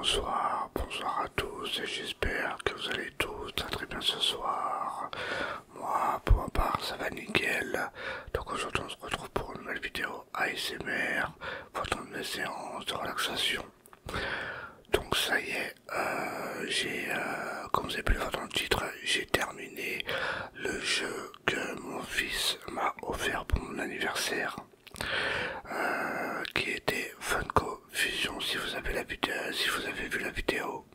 bonsoir à tous et j'espère que vous allez tous très bien ce soir. Moi, pour ma part, ça va nickel. Donc aujourd'hui, on se retrouve pour une nouvelle vidéo ASMR, pour une nouvelle séance de relaxation. Donc ça y est, comme vous avez pu le voir dans le titre, j'ai terminé le jeu que mon fils m'a offert pour mon anniversaire. Qui était Funko Fusion, si vous avez vu la vidéo.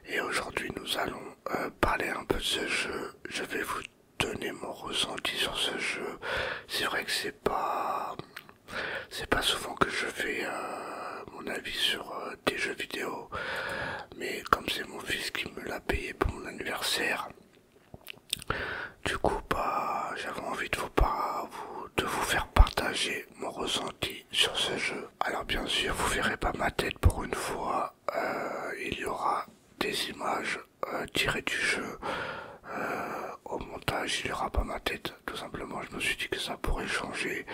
Et aujourd'hui nous allons parler un peu de ce jeu. Je vais vous donner mon ressenti sur ce jeu. C'est vrai que c'est pas souvent que je fais mon avis sur des jeux vidéo, mais comme c'est mon fils qui me l'a payé pour mon anniversaire, du coup j'avais envie de vous faire partager mon ressenti sur ce jeu. Alors bien sûr vous verrez pas ma tête pour une fois, il y aura des images tirées du jeu. Au montage il n'y aura pas ma tête, tout simplement. Je me suis dit que ça pourrait changer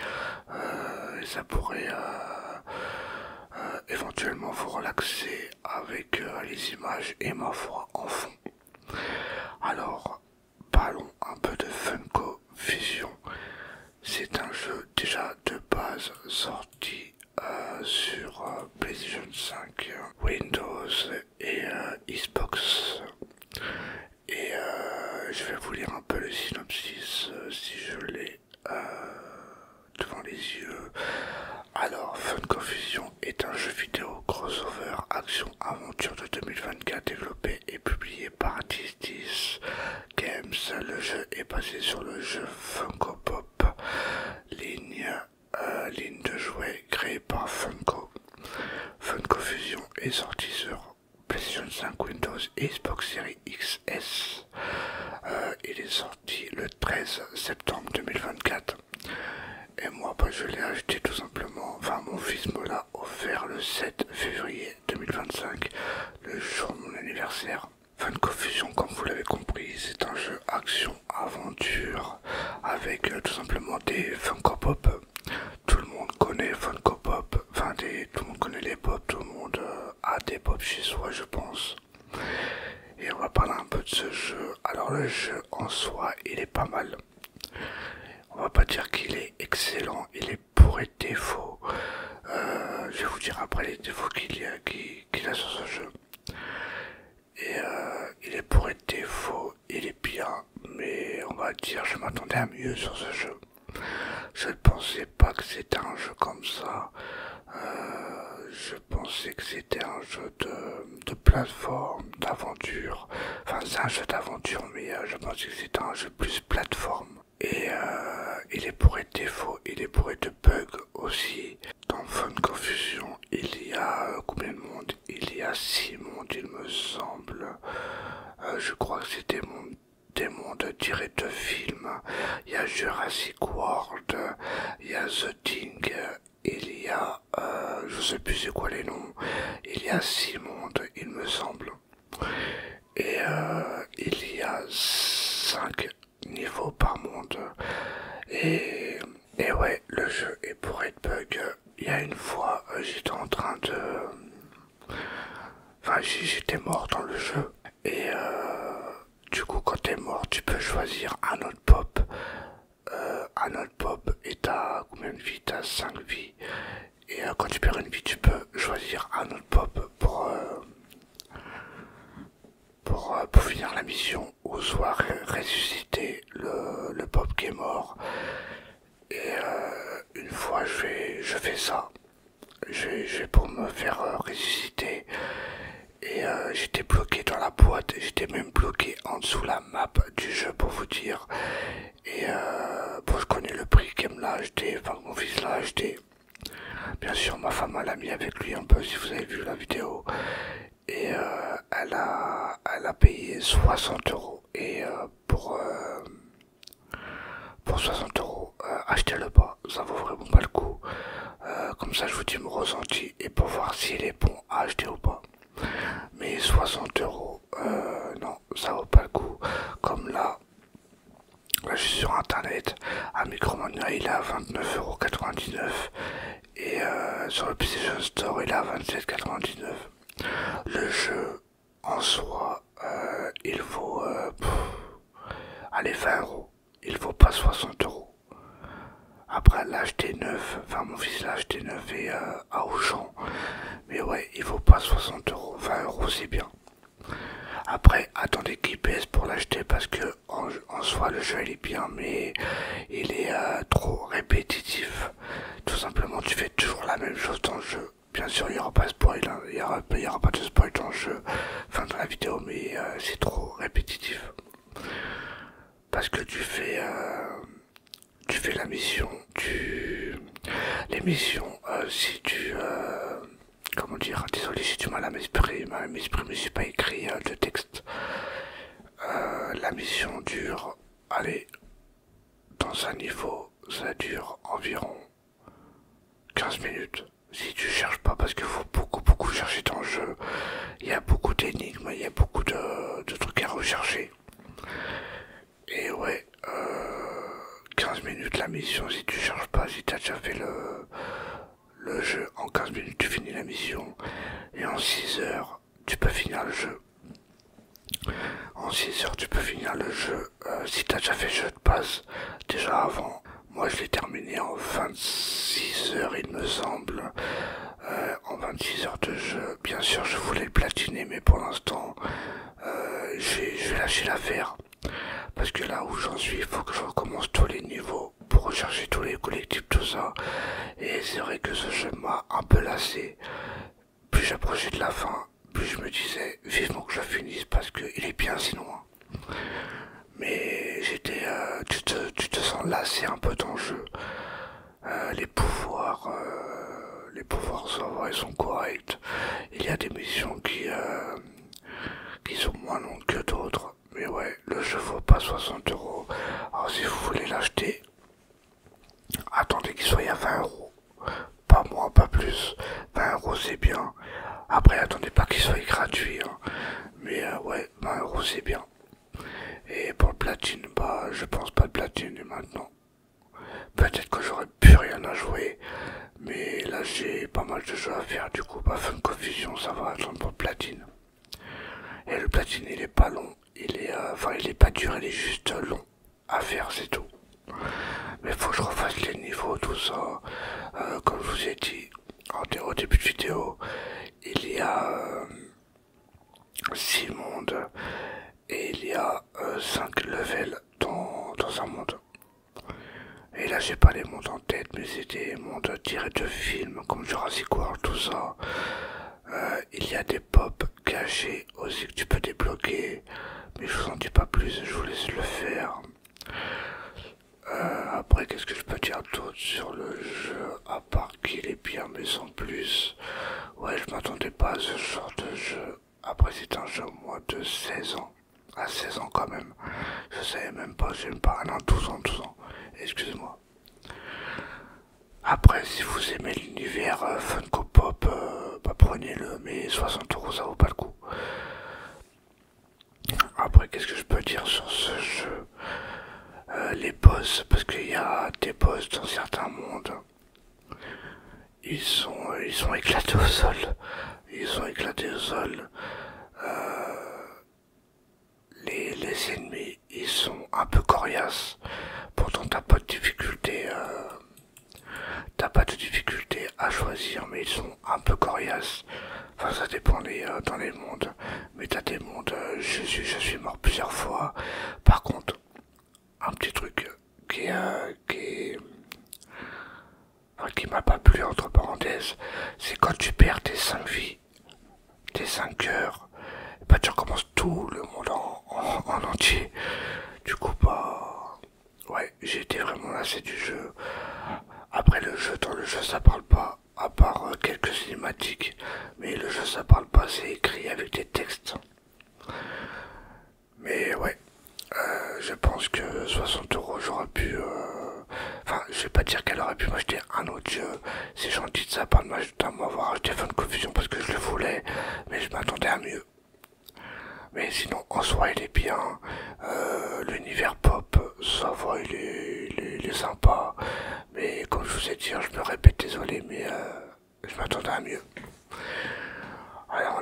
et ça pourrait éventuellement vous relaxer avec les images et ma voix en fond. Alors parlons un peu de Funko Fusion. C'est un jeu déjà de base sorti sur PlayStation 5, Windows et Xbox. Et je vais vous lire un peu le synopsis si je l'ai devant les yeux. Alors, Funko Fusion est un jeu vidéo crossover action-aventure de 2024 développé et publié par 1010 Games. Le jeu est basé sur le jeu Funko Pop, ligne de jouets créée par Funko. Funko Fusion est sorti sur PlayStation 5, Windows et Xbox Series XS. Il est sorti le 13 septembre 2024. Et moi, je l'ai acheté tout simplement. Enfin, mon fils me l'a offert le 7 février 2025, le jour de mon anniversaire. Funko Fusion, comme vous l'avez compris, c'est un jeu action-aventure avec tout simplement des Funko Pop. Tout le monde connaît Funko Pop, enfin tout le monde connaît les pop, tout le monde a des pop chez soi, je pense. Et on va parler un peu de ce jeu. Alors le jeu en soi, il est pas mal. On va pas dire qu'il est excellent, il est bourré de défauts. Je vais vous dire après les défauts qu'il a sur ce jeu. Et il est bourré de défauts, il est bien, mais on va dire je m'attendais à mieux sur ce jeu. Je ne pensais pas que c'était un jeu comme ça. Je pensais que c'était un jeu de plateforme, d'aventure. Enfin, c'est un jeu d'aventure, mais je pensais que c'était un jeu plus plateforme. Et il est bourré de défauts, il est bourré de bugs aussi. Dans Funko Fusion, il y a combien de mondes? Il y a 6 mondes, il me semble. Je crois que c'était des mondes tirés de films. Il y a Jurassic World, il y a The Thing, il y a je sais plus c'est quoi les noms. Il y a 6 mondes, il me semble. Et il y a 5 niveaux par monde. Et ouais, le jeu est bourré de bugs. Il y a une fois, j'étais en train de... Enfin, j'étais mort dans le jeu. Et du coup, quand t'es mort, tu peux choisir un autre pop. Un autre pop, et t'as combien de vies? T'as 5 vies. Et quand tu perds une vie, tu peux choisir un autre pop pour finir la mission, ou soit ressusciter le pop qui est mort. Et une fois je fais ça, je vais pour me faire ressusciter. Et j'étais bloqué dans la boîte, j'étais même bloqué en dessous la map du jeu pour vous dire. Et bon, je connais le prix qu'elle me l'a acheté, enfin mon fils l'a acheté. Bien sûr ma femme l'a mis avec lui un peu si vous avez vu la vidéo. Et elle a payé 60 euros. Et pour 60 euros, achetez-le pas, ça vaut vraiment pas le coup. Comme ça je vous dis mon ressenti et pour voir s'il est bon à acheter ou pas. Mais 60 euros, non, ça vaut pas le coup. Comme là je suis sur internet, à Micromania il est à 29,99 € et sur le PlayStation Store il est à 27,99 €. Le jeu en soi, il vaut allez 20 euros. Il vaut pas 60 euros. Après l'a acheté neuf, enfin mon fils l'a acheté neuf et à Auchan. Mais ouais, il vaut pas 60 euros. 20 euros c'est bien. Après, attendez qu'il pèse pour l'acheter parce que en soi le jeu il est bien, mais il est trop répétitif. Tout simplement, tu fais toujours la même chose dans le jeu. Bien sûr, il n'y aura pas de spoil, hein. Il y aura pas de spoil dans le jeu, enfin dans la vidéo, mais c'est trop répétitif. Parce que tu fais la mission, les missions, si tu, comment dire, désolé, j'ai du mal à m'exprimer, mais j'ai pas écrit de texte. La mission dure, allez, dans un niveau, ça dure environ 15 minutes. Si tu cherches pas, parce qu'il faut beaucoup chercher dans le jeu, il y a beaucoup d'énigmes, il y a beaucoup de trucs à rechercher. Et ouais, 15 minutes la mission, si tu cherches pas, si tu as déjà fait le jeu, en 15 minutes tu finis la mission, et en 6 heures, tu peux finir le jeu. En 6 heures, tu peux finir le jeu, si tu as déjà fait le jeu de base, déjà avant. Moi, je l'ai terminé en 26 heures, il me semble. En 26 heures de jeu. Bien sûr, je voulais le platiner, mais pour l'instant, je vais lâcher l'affaire. Parce que là où j'en suis, il faut que je recommence tous les niveaux pour rechercher tous les collectifs, tout ça. Et c'est vrai que ce jeu m'a un peu lassé. Plus j'approchais de la fin, plus je me disais vivement que je finisse parce qu'il est bien sinon. Mais tu te sens lassé un peu dans le jeu. Les pouvoirs ça va, ils sont corrects. Il y a des missions qui sont moins longues que d'autres. Mais ouais, le jeu vaut pas 60 euros. Alors si vous voulez l'acheter, attendez qu'il soit à 20 euros. Pas moins, pas plus. 20 euros c'est bien. Après, attendez pas qu'il soit gratuit. Hein. Mais ouais, 20 euros c'est bien. Et pour le platine, bah je pense pas de platine maintenant. Peut-être que j'aurais plus rien à jouer. Mais là j'ai pas mal de jeux à faire. Du coup, bah Funko Fusion ça va attendre pour le platine. Et le platine il est pas long. Enfin il est pas dur, il est juste long à faire, c'est tout. Mais faut que je refasse les niveaux, tout ça. Comme je vous ai dit au début de vidéo, il y a 6 mondes et il y a 5 levels dans un monde. Et là j'ai pas les mondes en tête, mais c'est des mondes tirés de films comme Jurassic World, tout ça. Il y a des pops cachés aussi que tu peux débloquer, mais je vous en dis pas plus, je vous laisse le faire. Après, qu'est-ce que je peux dire d'autre sur le jeu, à part qu'il est bien, mais sans plus. Ouais, je m'attendais pas à ce genre de jeu. Après, c'est un jeu, moi, de 16 ans. À 16 ans, quand même. Je savais même pas, j'ai même pas... Ah non, 12 ans. Excusez-moi. Après, si vous aimez l'univers Funko Pop, bah prenez-le, mais 60 euros, ça vaut pas le coup. Après, qu'est-ce que je peux dire sur ce jeu? Les boss, parce qu'il y a des boss dans certains mondes, ils sont éclatés au sol. Ils sont éclatés au sol. Les ennemis, ils sont un peu coriaces. Pourtant, t'as pas de difficulté à choisir, mais ils sont un peu coriaces. Enfin, ça dépend dans les mondes. Mais t'as des mondes, je suis mort plusieurs fois. Par contre, un petit truc qui m'a pas plu entre parenthèses, c'est quand tu perds tes 5 vies, tes 5 cœurs, bah tu recommences tout le monde en entier. Du coup bah ouais, j'ai été vraiment lassé du jeu. Après dans le jeu ça parle pas, à part quelques cinématiques, mais le jeu ça parle pas, c'est écrit avec des textes. Mais ouais, je pense que 60 euros j'aurais pu... Enfin, je vais pas dire qu'elle aurait pu m'acheter un autre jeu. C'est gentil de sa part de m'avoir acheté Funko Fusion parce que je le voulais, mais je m'attendais à mieux. Mais sinon, en soi, il est bien. L'univers pop, ça va, il est sympa. Mais comme je vous ai dit, je me répète, désolé, mais je m'attendais à mieux. Alors,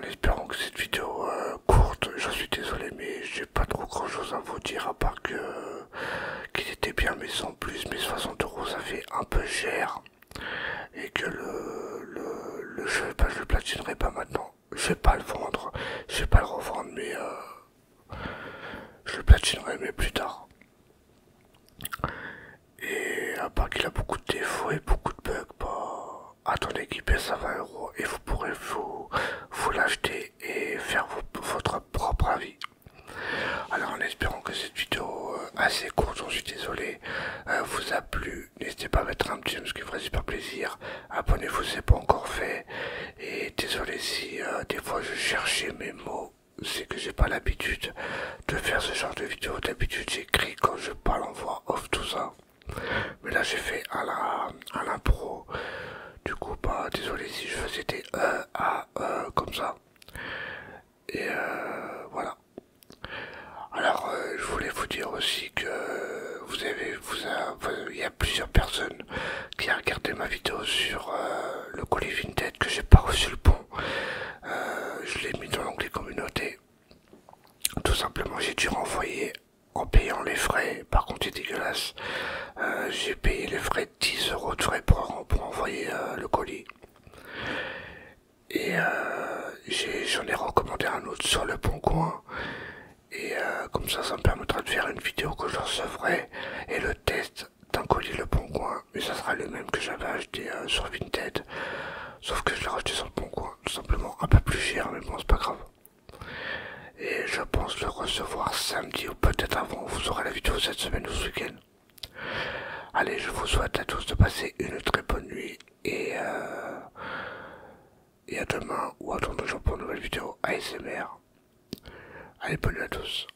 j'ai pas trop grand chose à vous dire à part que qu'il était bien, mais sans plus. Mais 60 euros ça fait un peu cher et que le jeu, bah, je le platinerai pas maintenant. Je vais pas le vendre, je vais pas le revendre, mais je le platinerai mais plus tard. Et à part qu'il a beaucoup de défauts et beaucoup de bugs, bah, attendez qu'il baisse à 20 euros et vous pourrez vous l'acheter et faire votre propre avis. Alors en espérant que cette vidéo assez courte, j'en suis désolé, vous a plu, n'hésitez pas à mettre un petit j'aime, ce qui ferait super plaisir. Abonnez-vous si c'est pas encore fait. Et désolé si des fois je cherchais mes mots, c'est que j'ai pas l'habitude de faire ce genre de vidéo. D'habitude j'écris quand je parle en voix off, tout ça. Mais là j'ai fait à l'impro. Du coup bah désolé si je faisais des comme ça. Et voilà. Alors, je voulais vous dire aussi que il y a plusieurs personnes qui ont regardé ma vidéo sur le colis Vinted que j'ai pas reçu le bon. Je l'ai mis dans l'onglet communauté. Tout simplement, j'ai dû renvoyer en payant les frais. Par contre, c'est dégueulasse. J'ai payé les frais, 10 euros de frais pour envoyer le colis. Et j'en ai recommandé un autre sur le bon coin. Et comme ça me permettra de faire une vidéo que je recevrai et le test d'un colis Le Bon Coin. Mais ça sera le même que j'avais acheté sur Vinted. Sauf que je l'ai racheté sur Le Bon Coin, tout simplement un peu plus cher, mais bon, c'est pas grave. Et je pense le recevoir samedi ou peut-être avant. Vous aurez la vidéo cette semaine ou ce week-end. Allez, je vous souhaite à tous de passer une très bonne nuit et à demain ou à dans 2 jours pour une nouvelle vidéo ASMR. Allez, bonne nuit à tous.